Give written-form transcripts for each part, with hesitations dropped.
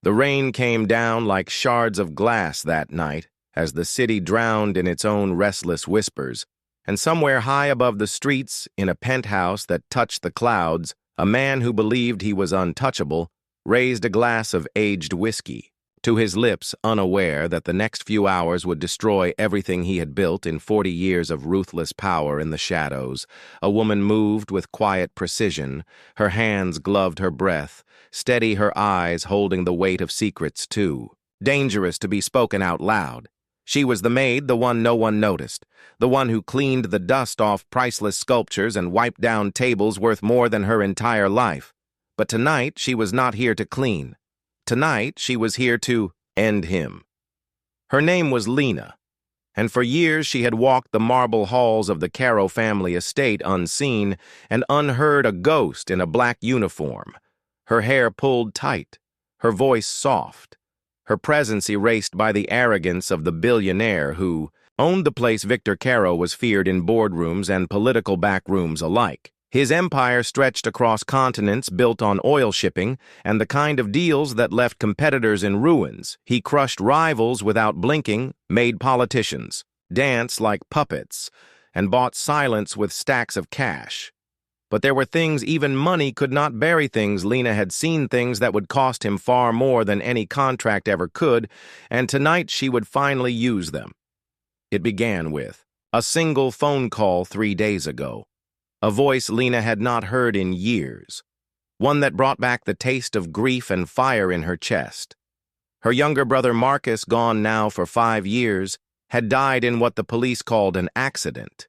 The rain came down like shards of glass that night as the city drowned in its own restless whispers, and somewhere high above the streets, in a penthouse that touched the clouds, a man who believed he was untouchable raised a glass of aged whiskey to his lips, unaware that the next few hours would destroy everything he had built in 40 years of ruthless power in the shadows. A woman moved with quiet precision, her hands gloved her breath, steady her eyes holding the weight of secrets too, dangerous to be spoken out loud. She was the maid, the one no one noticed, the one who cleaned the dust off priceless sculptures and wiped down tables worth more than her entire life. But tonight she was not here to clean. Tonight, she was here to end him. Her name was Lena, and for years she had walked the marble halls of the Caro family estate unseen and unheard a ghost in a black uniform, her hair pulled tight, her voice soft, her presence erased by the arrogance of the billionaire who owned the place. Victor Caro was feared in boardrooms and political backrooms alike. His empire stretched across continents built on oil shipping and the kind of deals that left competitors in ruins. He crushed rivals without blinking, made politicians dance like puppets, and bought silence with stacks of cash. But there were things even money could not bury. Things Lena had seen, things that would cost him far more than any contract ever could, and tonight she would finally use them. It began with a single phone call 3 days ago. A voice Lena had not heard in years, one that brought back the taste of grief and fire in her chest. Her younger brother Marcus, gone now for 5 years, had died in what the police called an accident.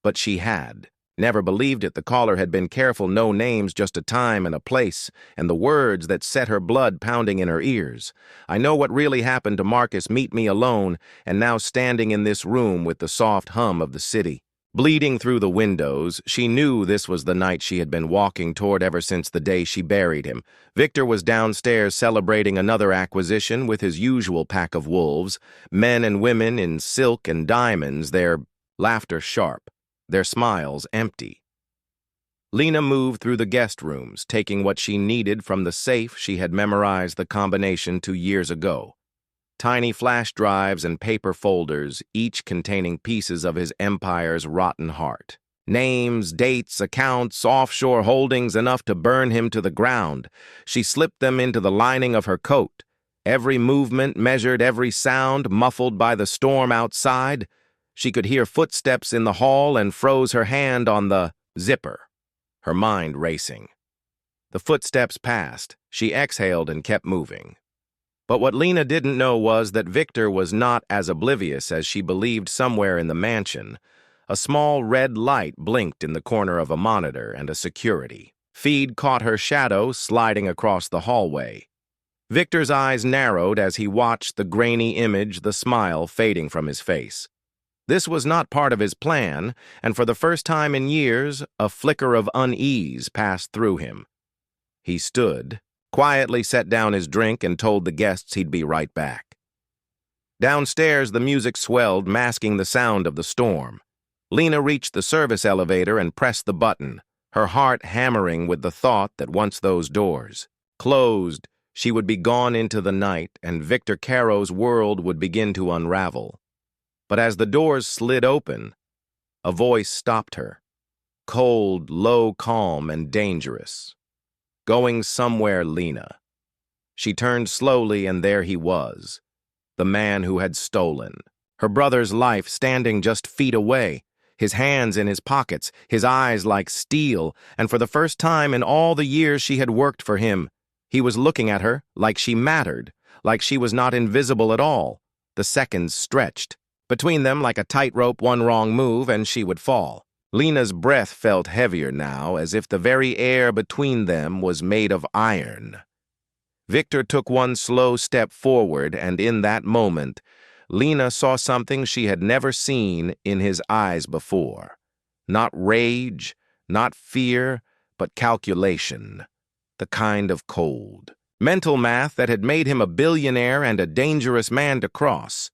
But she had never believed it. The caller had been careful, no names, just a time and a place, and the words that set her blood pounding in her ears. I know what really happened to Marcus. Meet me alone, and now standing in this room with the soft hum of the city bleeding through the windows. She knew this was the night she had been walking toward ever since the day she buried him. Victor was downstairs celebrating another acquisition with his usual pack of wolves, men and women in silk and diamonds, their laughter sharp, their smiles empty. Lena moved through the guest rooms, taking what she needed from the safe. She had memorized the combination 2 years ago. Tiny flash drives and paper folders, each containing pieces of his empire's rotten heart. Names, dates, accounts, offshore holdings, enough to burn him to the ground. She slipped them into the lining of her coat. Every movement measured, every sound muffled by the storm outside. She could hear footsteps in the hall and froze her hand on the zipper, her mind racing. The footsteps passed. She exhaled and kept moving. But what Lena didn't know was that Victor was not as oblivious as she believed. Somewhere in the mansion, a small red light blinked in the corner of a monitor, and a security feed caught her shadow sliding across the hallway. Victor's eyes narrowed as he watched the grainy image, the smile fading from his face. This was not part of his plan, and for the first time in years, a flicker of unease passed through him. He stood, quietly set down his drink, and told the guests he'd be right back. Downstairs, the music swelled, masking the sound of the storm. Lena reached the service elevator and pressed the button, her heart hammering with the thought that once those doors closed, she would be gone into the night, and Victor Caro's world would begin to unravel. But as the doors slid open, a voice stopped her, cold, low, calm, and dangerous. Going somewhere, Lena. She turned slowly, and there he was, the man who had stolen her brother's life, standing just feet away, his hands in his pockets, his eyes like steel, and for the first time in all the years she had worked for him, he was looking at her like she mattered, like she was not invisible at all. The seconds stretched between them like a tightrope. One wrong move and she would fall. Lena's breath felt heavier now, as if the very air between them was made of iron. Victor took one slow step forward, and in that moment, Lena saw something she had never seen in his eyes before. Not rage, not fear, but calculation. The kind of cold, mental math that had made him a billionaire and a dangerous man to cross.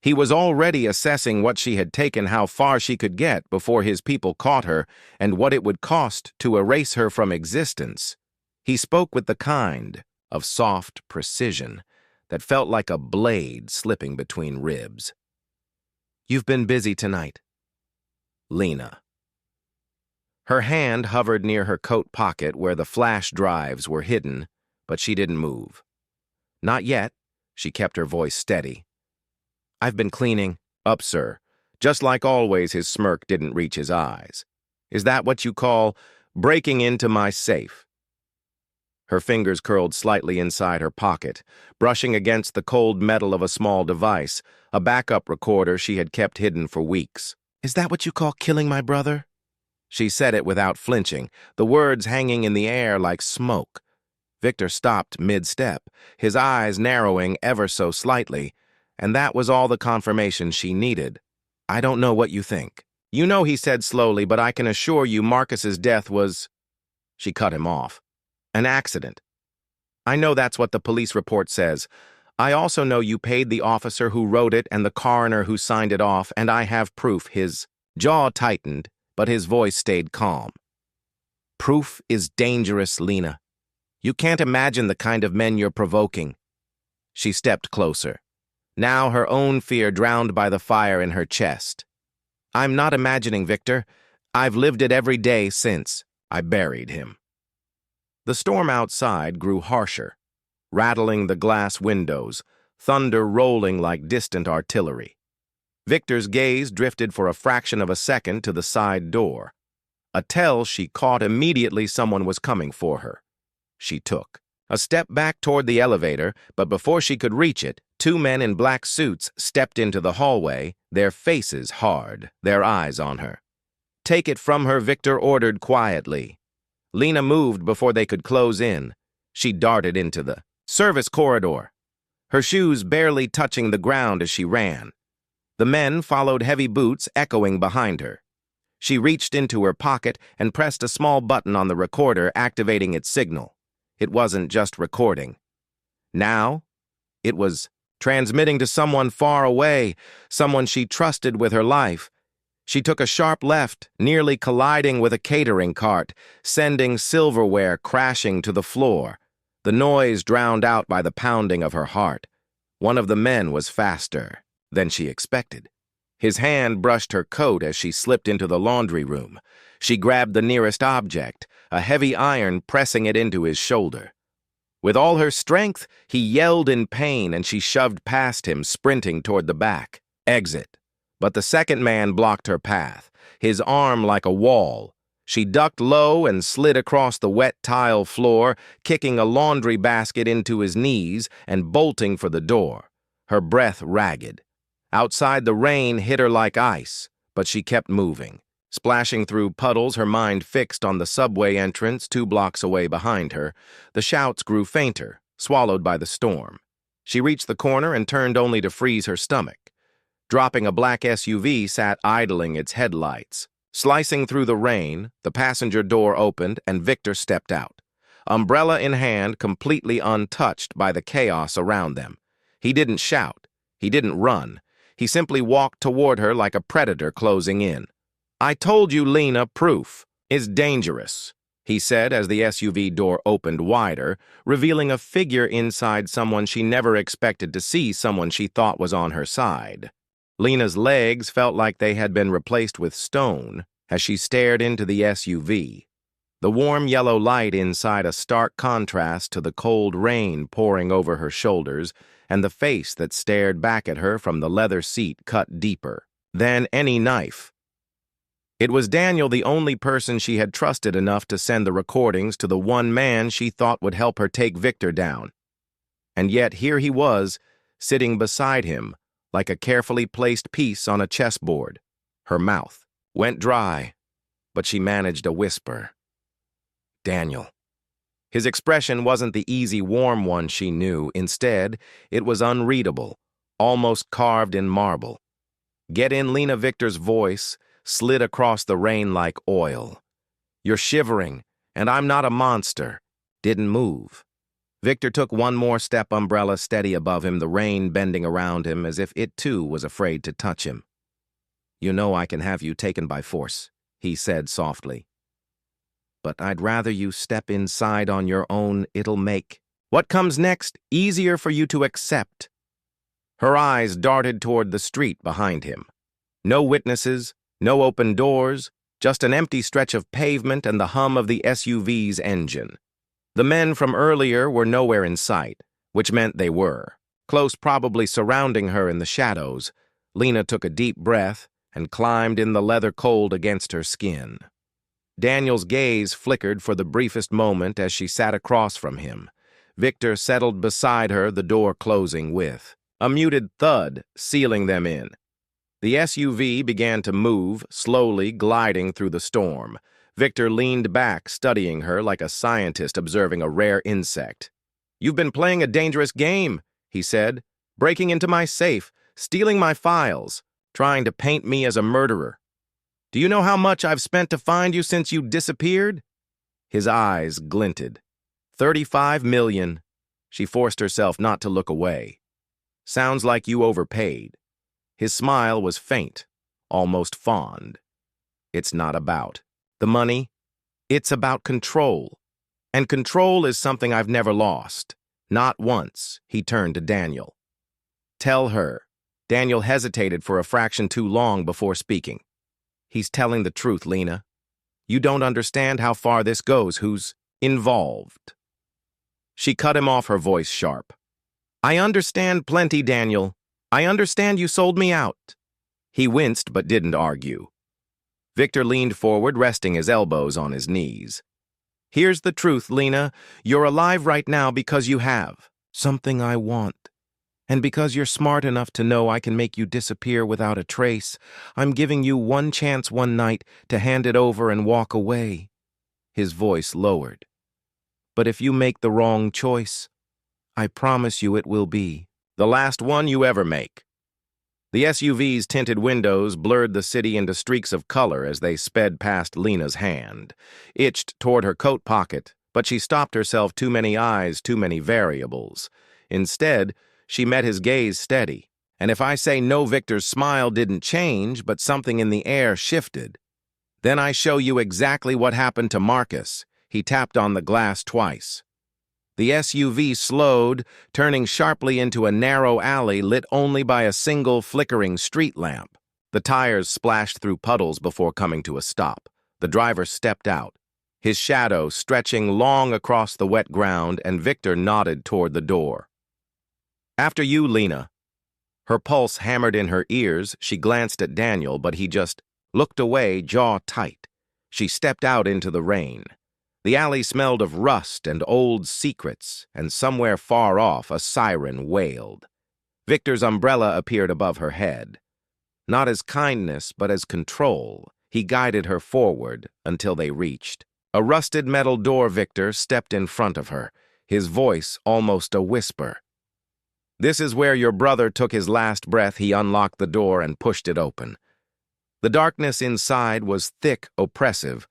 He was already assessing what she had taken, how far she could get before his people caught her, and what it would cost to erase her from existence. He spoke with the kind of soft precision that felt like a blade slipping between ribs. "You've been busy tonight." Lena. Her hand hovered near her coat pocket where the flash drives were hidden, but she didn't move. "Not yet," she kept her voice steady. "I've been cleaning." "Up, sir." Just like always, his smirk didn't reach his eyes. "Is that what you call breaking into my safe?" Her fingers curled slightly inside her pocket, brushing against the cold metal of a small device, a backup recorder she had kept hidden for weeks. "Is that what you call killing my brother?" She said it without flinching, the words hanging in the air like smoke. Victor stopped mid-step, his eyes narrowing ever so slightly, and that was all the confirmation she needed. "I don't know what you think." "You know," he said slowly, "but I can assure you Marcus's death was—" She cut him off. "An accident. I know that's what the police report says. I also know you paid the officer who wrote it and the coroner who signed it off, and I have proof." His jaw tightened, but his voice stayed calm. "Proof is dangerous, Lena. You can't imagine the kind of men you're provoking." She stepped closer, now her own fear drowned by the fire in her chest. "I'm not imagining, Victor. I've lived it every day since I buried him." The storm outside grew harsher, rattling the glass windows, thunder rolling like distant artillery. Victor's gaze drifted for a fraction of a second to the side door. A tell she caught immediately someone was coming for her. She took a step back toward the elevator, but before she could reach it, two men in black suits stepped into the hallway, their faces hard, their eyes on her. "Take it from her," Victor ordered quietly. Lena moved before they could close in. She darted into the service corridor, her shoes barely touching the ground as she ran. The men followed, heavy boots echoing behind her. She reached into her pocket and pressed a small button on the recorder, activating its signal. It wasn't just recording. Now, it was transmitting to someone far away, someone she trusted with her life. She took a sharp left, nearly colliding with a catering cart, sending silverware crashing to the floor, the noise drowned out by the pounding of her heart. One of the men was faster than she expected. His hand brushed her coat as she slipped into the laundry room. She grabbed the nearest object, a heavy iron, pressing it into his shoulder. With all her strength, he yelled in pain and she shoved past him, sprinting toward the back. Exit. But the second man blocked her path, his arm like a wall. She ducked low and slid across the wet tile floor, kicking a laundry basket into his knees and bolting for the door, her breath ragged. Outside, the rain hit her like ice, but she kept moving. Splashing through puddles, her mind fixed on the subway entrance 2 blocks away behind her. The shouts grew fainter, swallowed by the storm. She reached the corner and turned only to freeze her stomach. Dropping, a black SUV sat idling its headlights. Slicing through the rain, the passenger door opened and Victor stepped out, umbrella in hand, completely untouched by the chaos around them. He didn't shout. He didn't run. He simply walked toward her like a predator closing in. "I told you, Lena, proof is dangerous," he said as the SUV door opened wider, revealing a figure inside, someone she never expected to see, someone she thought was on her side. Lena's legs felt like they had been replaced with stone as she stared into the SUV. The warm yellow light inside a stark contrast to the cold rain pouring over her shoulders, and the face that stared back at her from the leather seat cut deeper than any knife. It was Daniel, the only person she had trusted enough to send the recordings to the one man she thought would help her take Victor down. And yet here he was, sitting beside him, like a carefully placed piece on a chessboard. Her mouth went dry, but she managed a whisper. "Daniel." His expression wasn't the easy, warm one she knew. Instead, it was unreadable, almost carved in marble. "Get in." Lena. Victor's voice slid across the rain like oil. "You're shivering, and I'm not a monster." Didn't move. Victor took one more step, umbrella steady above him, the rain bending around him as if it too was afraid to touch him. "You know I can have you taken by force," he said softly. "But I'd rather you step inside on your own. It'll make..." What comes next, easier for you to accept. Her eyes darted toward the street behind him. No witnesses, no open doors, just an empty stretch of pavement and the hum of the SUV's engine. The men from earlier were nowhere in sight, which meant they were. Close, probably surrounding her in the shadows. Lena took a deep breath and climbed in the leather cold against her skin. Daniel's gaze flickered for the briefest moment as she sat across from him. Victor settled beside her, the door closing with a muted thud, sealing them in. The SUV began to move, slowly gliding through the storm. Victor leaned back, studying her like a scientist observing a rare insect. "You've been playing a dangerous game," he said, "breaking into my safe, stealing my files, trying to paint me as a murderer. Do you know how much I've spent to find you since you disappeared?" His eyes glinted. 35 million. She forced herself not to look away. "Sounds like you overpaid." His smile was faint, almost fond. "It's not about the money. It's about control. And control is something I've never lost. Not once." He turned to Daniel. "Tell her." Daniel hesitated for a fraction too long before speaking. "He's telling the truth, Lena. You don't understand how far this goes, who's involved." She cut him off, her voice sharp. "I understand plenty, Daniel. I understand you sold me out." He winced but didn't argue. Victor leaned forward, resting his elbows on his knees. "Here's the truth, Lena. You're alive right now because you have something I want. And because you're smart enough to know I can make you disappear without a trace, I'm giving you one chance one night to hand it over and walk away." His voice lowered. "But if you make the wrong choice, I promise you it will be the last one you ever make." The SUV's tinted windows blurred the city into streaks of color as they sped past Lena's hand, itched toward her coat pocket, but she stopped herself. Too many eyes, too many variables. Instead, she met his gaze steady. And if I say no, Victor's smile didn't change, but something in the air shifted. "Then I show you exactly what happened to Marcus." He tapped on the glass twice. The SUV slowed, turning sharply into a narrow alley lit only by a single flickering street lamp. The tires splashed through puddles before coming to a stop. The driver stepped out, his shadow stretching long across the wet ground, and Victor nodded toward the door. "After you, Lena." Her pulse hammered in her ears. She glanced at Daniel, but he just looked away, jaw tight. She stepped out into the rain. The alley smelled of rust and old secrets, and somewhere far off a siren wailed. Victor's umbrella appeared above her head. Not as kindness, but as control, he guided her forward until they reached a rusted metal door. Victor stepped in front of her, his voice almost a whisper. "This is where your brother took his last breath." He unlocked the door and pushed it open. The darkness inside was thick, oppressive,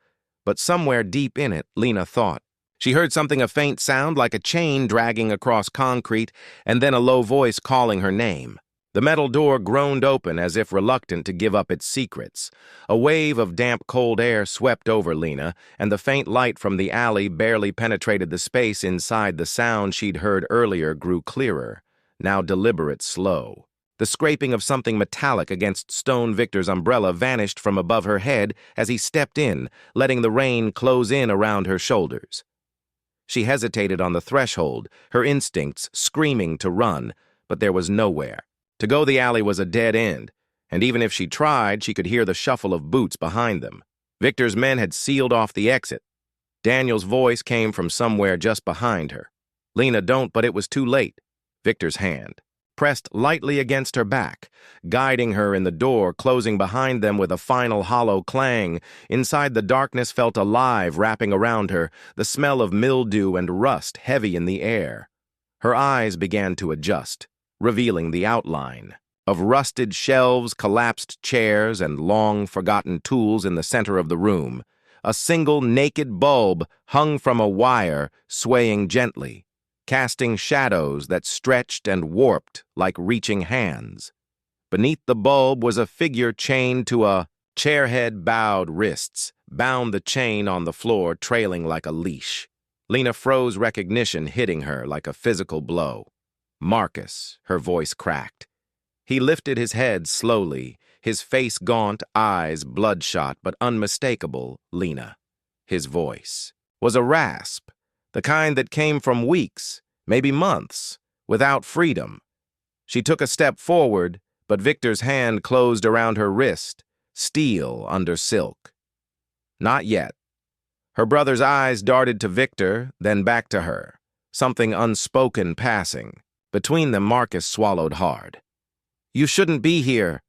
but somewhere deep in it, Lena thought. She heard something, a faint sound like a chain dragging across concrete, and then a low voice calling her name. The metal door groaned open as if reluctant to give up its secrets. A wave of damp, cold air swept over Lena, and the faint light from the alley barely penetrated the space inside. The sound she'd heard earlier grew clearer, now deliberate, slow. The scraping of something metallic against stone. Victor's umbrella vanished from above her head as he stepped in, letting the rain close in around her shoulders. She hesitated on the threshold, her instincts screaming to run, but there was nowhere. To go the alley was a dead end, and even if she tried, she could hear the shuffle of boots behind them. Victor's men had sealed off the exit. Daniel's voice came from somewhere just behind her. "Lena, don't," but it was too late. Victor's hand pressed lightly against her back, guiding her in the door, closing behind them with a final hollow clang. Inside, the darkness felt alive, wrapping around her, the smell of mildew and rust heavy in the air. Her eyes began to adjust, revealing the outline of rusted shelves, collapsed chairs, and long-forgotten tools in the center of the room. A single naked bulb hung from a wire, swaying gently, casting shadows that stretched and warped like reaching hands. Beneath the bulb was a figure chained to a chairhead, bowed wrists, bound the chain on the floor, trailing like a leash. Lena froze, recognition hitting her like a physical blow. Marcus, her voice cracked. He lifted his head slowly, his face gaunt, eyes bloodshot but unmistakable. Lena. His voice was a rasp, the kind that came from weeks, maybe months, without freedom. She took a step forward, but Victor's hand closed around her wrist, steel under silk. Not yet. Her brother's eyes darted to Victor, then back to her, something unspoken passing. Between them, Marcus swallowed hard. "You shouldn't be here."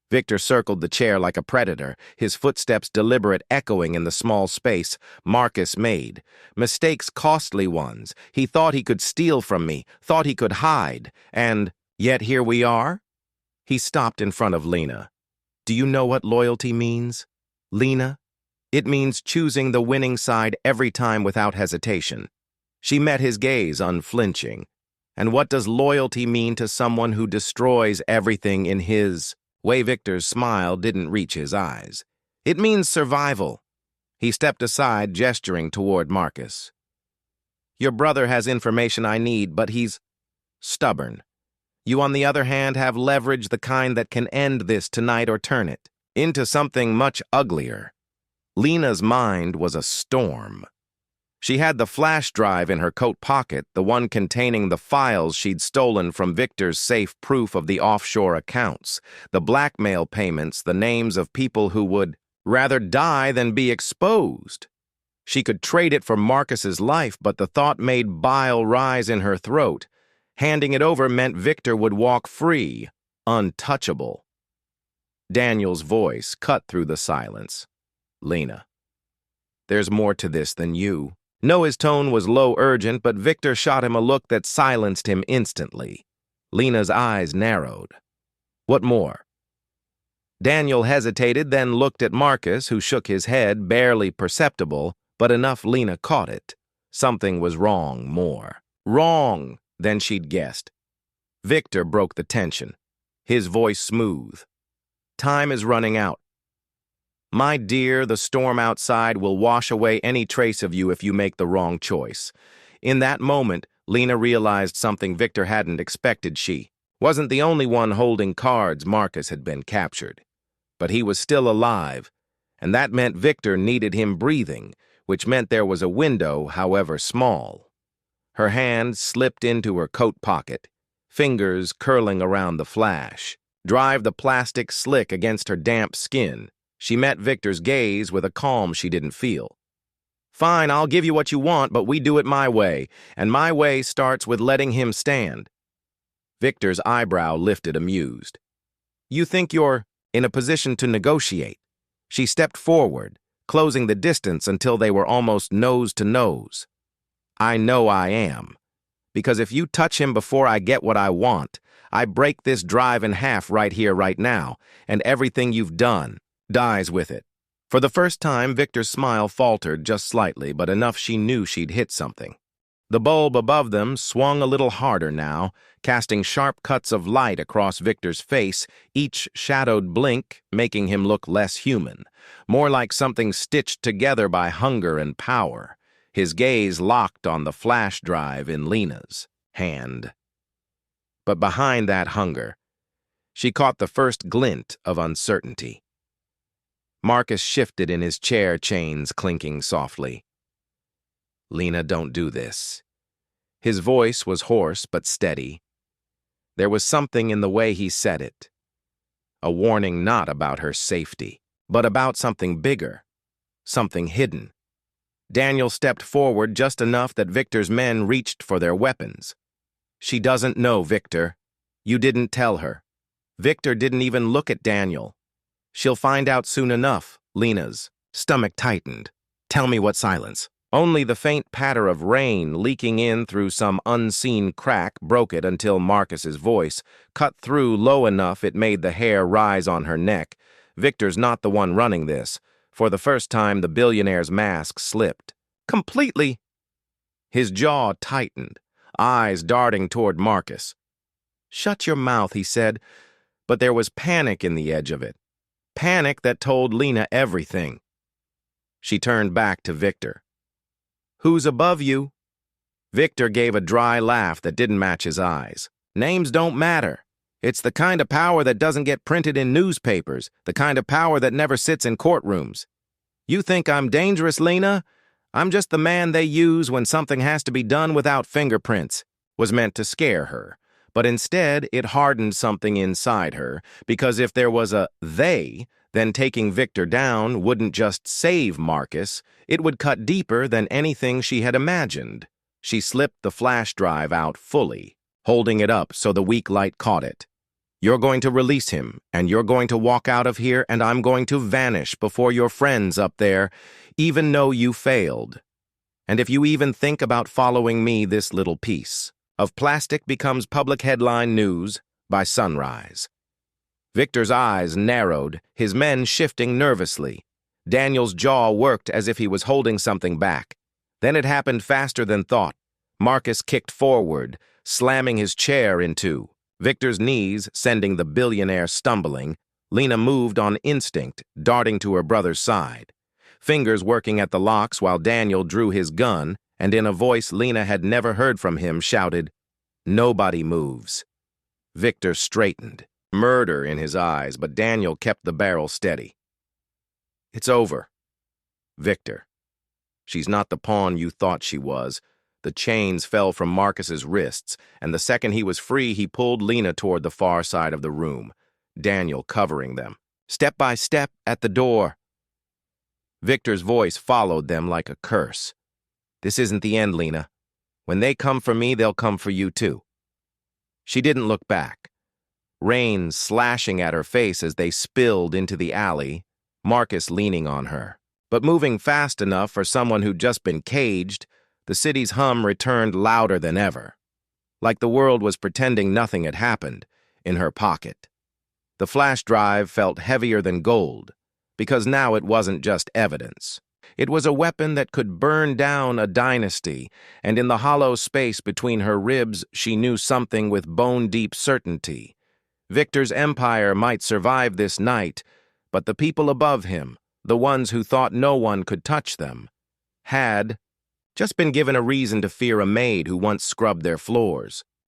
Victor circled the chair like a predator, his footsteps deliberate, echoing in the small space Marcus made. Mistakes, costly ones. He thought he could steal from me, thought he could hide, and yet here we are? He stopped in front of Lena. "Do you know what loyalty means, Lena? It means choosing the winning side every time without hesitation." She met his gaze, unflinching. "And what does loyalty mean to someone who destroys everything in his way?" Victor's smile didn't reach his eyes. "It means survival." He stepped aside, gesturing toward Marcus. "Your brother has information I need, but he's stubborn. You, on the other hand, have leverage, the kind that can end this tonight or turn it into something much uglier." Lena's mind was a storm. She had the flash drive in her coat pocket, the one containing the files she'd stolen from Victor's safe, proof of the offshore accounts, the blackmail payments, the names of people who would rather die than be exposed. She could trade it for Marcus's life, but the thought made bile rise in her throat. Handing it over meant Victor would walk free, untouchable. Daniel's voice cut through the silence. "Lena, there's more to this than you." No, his tone was low, urgent, but Victor shot him a look that silenced him instantly. Lena's eyes narrowed. "What more?" Daniel hesitated, then looked at Marcus, who shook his head, barely perceptible, but enough Lena caught it. Something was wrong, more wrong than she'd guessed. Victor broke the tension, his voice smooth. "Time is running out. My dear, the storm outside will wash away any trace of you if you make the wrong choice." In that moment, Lena realized something Victor hadn't expected. She wasn't the only one holding cards. Marcus had been captured. But he was still alive, and that meant Victor needed him breathing, which meant there was a window, however small. Her hand slipped into her coat pocket, fingers curling around the flash, drive the plastic slick against her damp skin. She met Victor's gaze with a calm she didn't feel. "Fine, I'll give you what you want, but we do it my way, and my way starts with letting him stand." Victor's eyebrow lifted, amused. "You think you're in a position to negotiate?" She stepped forward, closing the distance until they were almost nose to nose. "I know I am. Because if you touch him before I get what I want, I break this drive in half right here, right now, and everything you've done dies with it." For the first time, Victor's smile faltered just slightly, but enough she knew she'd hit something. The bulb above them swung a little harder now, casting sharp cuts of light across Victor's face, each shadowed blink making him look less human, more like something stitched together by hunger and power. His gaze locked on the flash drive in Lena's hand. But behind that hunger, she caught the first glint of uncertainty. Marcus shifted in his chair, chains clinking softly. "Lena, don't do this." His voice was hoarse but steady. There was something in the way he said it. A warning not about her safety, but about something bigger, something hidden. Daniel stepped forward just enough that Victor's men reached for their weapons. "She doesn't know, Victor. You didn't tell her." Victor didn't even look at Daniel. "She'll find out soon enough." Lena's stomach tightened. "Tell me what silence." Only the faint patter of rain leaking in through some unseen crack broke it until Marcus's voice cut through low enough it made the hair rise on her neck. "Victor's not the one running this." For the first time, the billionaire's mask slipped. "Completely." His jaw tightened, eyes darting toward Marcus. "Shut your mouth," he said, but there was panic in the edge of it. Panic that told Lena everything. She turned back to Victor. Who's above you? Victor gave a dry laugh that didn't match his eyes. Names don't matter. It's the kind of power that doesn't get printed in newspapers, the kind of power that never sits in courtrooms. You think I'm dangerous, Lena? I'm just the man they use when something has to be done without fingerprints. Was meant to scare her, but instead it hardened something inside her, because if there was a they, then taking Victor down wouldn't just save Marcus, it would cut deeper than anything she had imagined. She slipped the flash drive out fully, holding it up so the weak light caught it. You're going to release him, and you're going to walk out of here, and I'm going to vanish before your friends up there, even though you failed. And if you even think about following me, this little piece of plastic becomes public headline news by sunrise. Victor's eyes narrowed, his men shifting nervously. Daniel's jaw worked as if he was holding something back. Then it happened faster than thought. Marcus kicked forward, slamming his chair in two. Victor's knees sending the billionaire stumbling. Lena moved on instinct, darting to her brother's side. Fingers working at the locks while Daniel drew his gun, and in a voice Lena had never heard from him shouted, "Nobody moves." Victor straightened, murder in his eyes, but Daniel kept the barrel steady. It's over. Victor. She's not the pawn you thought she was. The chains fell from Marcus's wrists, and the second he was free, he pulled Lena toward the far side of the room, Daniel covering them. Step by step at the door. Victor's voice followed them like a curse. This isn't the end, Lena. When they come for me, they'll come for you too. She didn't look back. Rain slashing at her face as they spilled into the alley, Marcus leaning on her. But moving fast enough for someone who'd just been caged, the city's hum returned louder than ever. Like the world was pretending nothing had happened, in her pocket. The flash drive felt heavier than gold, because now it wasn't just evidence. It was a weapon that could burn down a dynasty, and in the hollow space between her ribs she knew something with bone-deep certainty. Victor's empire might survive this night, but the people above him, the ones who thought no one could touch them, had just been given a reason to fear a maid who once scrubbed their floors.